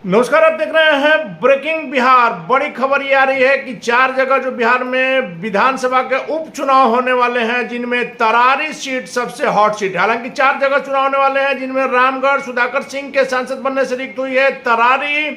नमस्कार, आप देख रहे हैं ब्रेकिंग बिहार। बड़ी खबर ये आ रही है कि 4 जगह जो बिहार में विधानसभा के उपचुनाव होने वाले हैं, जिनमें तरारी सीट सबसे हॉट सीट है। हालांकि 4 जगह चुनाव होने वाले हैं, जिनमें रामगढ़ सुधाकर सिंह के सांसद बनने से रिक्त हुई है, तरारी,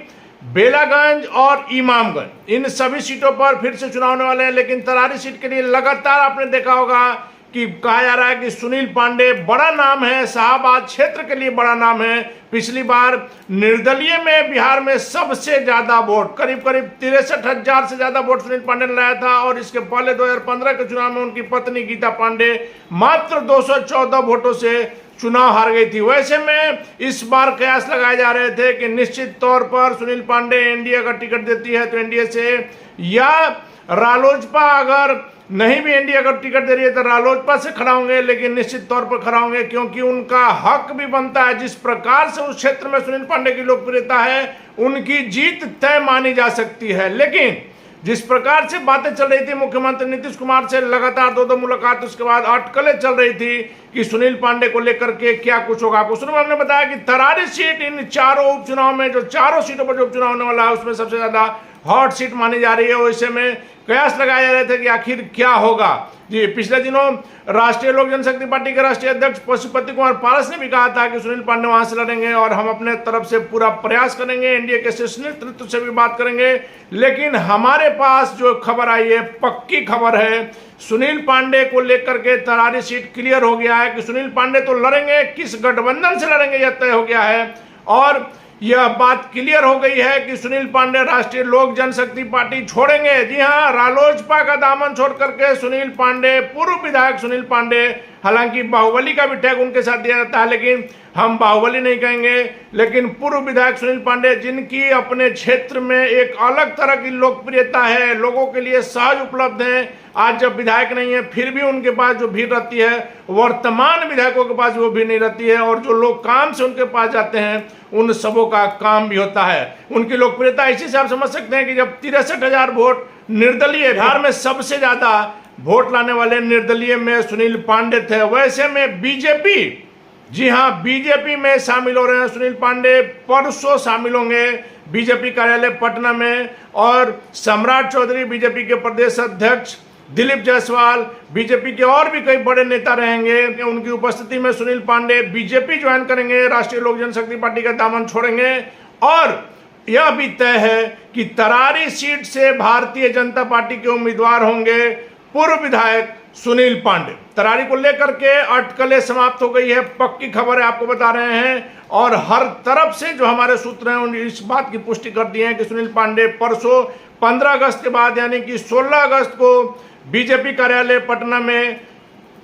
बेलागंज और इमामगंज। इन सभी सीटों पर फिर से चुनाव होने वाले हैं। लेकिन तरारी सीट के लिए लगातार आपने देखा होगा कि कहा जा रहा है कि सुनील पांडे बड़ा नाम है, शाहबाद क्षेत्र के लिए बड़ा नाम है। पिछली बार निर्दलीय में बिहार में सबसे ज्यादा वोट, करीब 63,000 से ज्यादा वोट सुनील पांडे ने लाया था। और इसके पहले 2015 के चुनाव में उनकी पत्नी गीता पांडे मात्र 214 वोटों से चुनाव हार गई थी। वैसे में इस बार कयास लगाए जा रहे थे कि निश्चित तौर पर सुनील पांडे एनडीए का टिकट देती है तो एनडीए से, या रालोजपा अगर नहीं भी एनडीए अगर टिकट दे रही है तो रालोजपा से खड़ा होंगे। लेकिन निश्चित तौर पर खड़ा होंगे, क्योंकि उनका हक भी बनता है। जिस प्रकार से उस क्षेत्र में सुनील पांडे की लोकप्रियता है, उनकी जीत तय मानी जा सकती है। लेकिन जिस प्रकार से बातें चल रही थी, मुख्यमंत्री नीतीश कुमार से लगातार 2 मुलाकात, उसके बाद अटकलें चल रही थी कि सुनील पांडे को लेकर के क्या कुछ होगा। आपको शुरू में हमने बताया कि तरारी सीट इन चारों उपचुनाव में, जो चारों सीटों पर जो उपचुनाव होने वाला है, उसमें सबसे ज्यादा हॉट सीट मानी जा रही है। वैसे में कयास लगाए जा रहे थे कि आखिर क्या होगा। जी, पिछले दिनों राष्ट्रीय लोक जनशक्ति पार्टी के राष्ट्रीय अध्यक्ष पशुपति कुमार पारस ने भी कहा था कि सुनील पांडे वहां से लड़ेंगे और हम अपने तरफ से पूरा प्रयास करेंगे, एनडीए के शीर्ष नेतृत्व से भी बात करेंगे। लेकिन हमारे पास जो खबर आई है, पक्की खबर है, सुनील पांडे को लेकर के तरारी सीट क्लियर हो गया है कि सुनील पांडे तो लड़ेंगे, किस गठबंधन से लड़ेंगे यह तय हो गया है। और यह बात क्लियर हो गई है कि सुनील पांडे राष्ट्रीय लोक जनशक्ति पार्टी छोड़ेंगे। जी हां, रालोजपा का दामन छोड़ करके सुनील पांडे, पूर्व विधायक सुनील पांडे, हालांकि बाहुबली का भी टैग उनके साथ दिया जाता है, लेकिन हम बाहुबली नहीं कहेंगे, लेकिन पूर्व विधायक सुनील पांडे, जिनकी अपने क्षेत्र में एक अलग तरह की लोकप्रियता है, लोगों के लिए सहज उपलब्ध है। आज जब विधायक नहीं है फिर भी उनके पास जो भीड़ रहती है, वर्तमान विधायकों के पास वो भीड़ नहीं रहती है। और जो लोग काम से उनके पास जाते हैं, उन सबों का काम भी होता है। उनकी लोकप्रियता इसी से आप समझ सकते हैं कि जब 63,000 वोट निर्दलीय, बिहार में सबसे ज्यादा वोट लाने वाले निर्दलीय में सुनील पांडे थे। वैसे में बीजेपी, जी हां, बीजेपी में शामिल हो रहे हैं सुनील पांडे। परसों शामिल होंगे बीजेपी कार्यालय पटना में। और सम्राट चौधरी, बीजेपी के प्रदेश अध्यक्ष, दिलीप जायसवाल, बीजेपी के और भी कई बड़े नेता रहेंगे। उनकी उपस्थिति में सुनील पांडे बीजेपी ज्वाइन करेंगे, राष्ट्रीय लोक जनशक्ति पार्टी का दामन छोड़ेंगे। और यह भी तय है कि तरारी सीट से भारतीय जनता पार्टी के उम्मीदवार होंगे पूर्व विधायक सुनील पांडे। तरारी को लेकर के अटकलें समाप्त हो गई है, पक्की खबर है, आपको बता रहे हैं। और हर तरफ से जो हमारे सूत्र हैं उन इस बात की पुष्टि कर दी है कि सुनील पांडे परसों 15 अगस्त के बाद, यानी कि 16 अगस्त को बीजेपी कार्यालय पटना में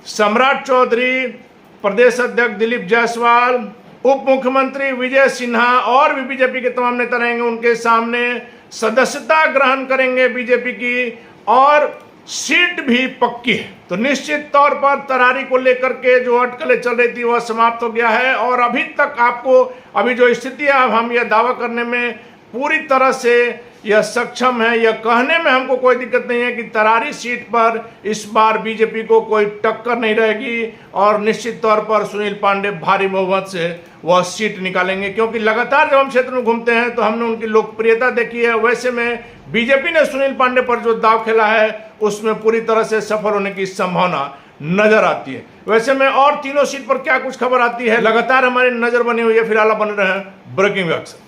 सम्राट चौधरी, प्रदेश अध्यक्ष दिलीप जायसवाल, उप मुख्यमंत्री विजय सिन्हा और भी बीजेपी के तमाम नेता रहेंगे, उनके सामने सदस्यता ग्रहण करेंगे बीजेपी की। और सीट भी पक्की है। तो निश्चित तौर पर तरारी को लेकर के जो अटकलें चल रही थी वह समाप्त हो गया है। और अभी तक आपको, अभी जो स्थिति है, हम यह दावा करने में पूरी तरह से यह सक्षम है, यह कहने में हमको कोई दिक्कत नहीं है कि तरारी सीट पर इस बार बीजेपी को कोई टक्कर नहीं रहेगी। और निश्चित तौर पर सुनील पांडे भारी बहुमत से वह सीट निकालेंगे, क्योंकि लगातार जब हम क्षेत्र में घूमते हैं तो हमने उनकी लोकप्रियता देखी है। वैसे में बीजेपी ने सुनील पांडे पर जो दाव खेला है, उसमें पूरी तरह से सफल होने की संभावना नजर आती है। वैसे में और तीनों सीट पर क्या कुछ खबर आती है, लगातार हमारी नजर बनी हुई है। फिलहाल बने रहे ब्रेकिंग व्यक्ति।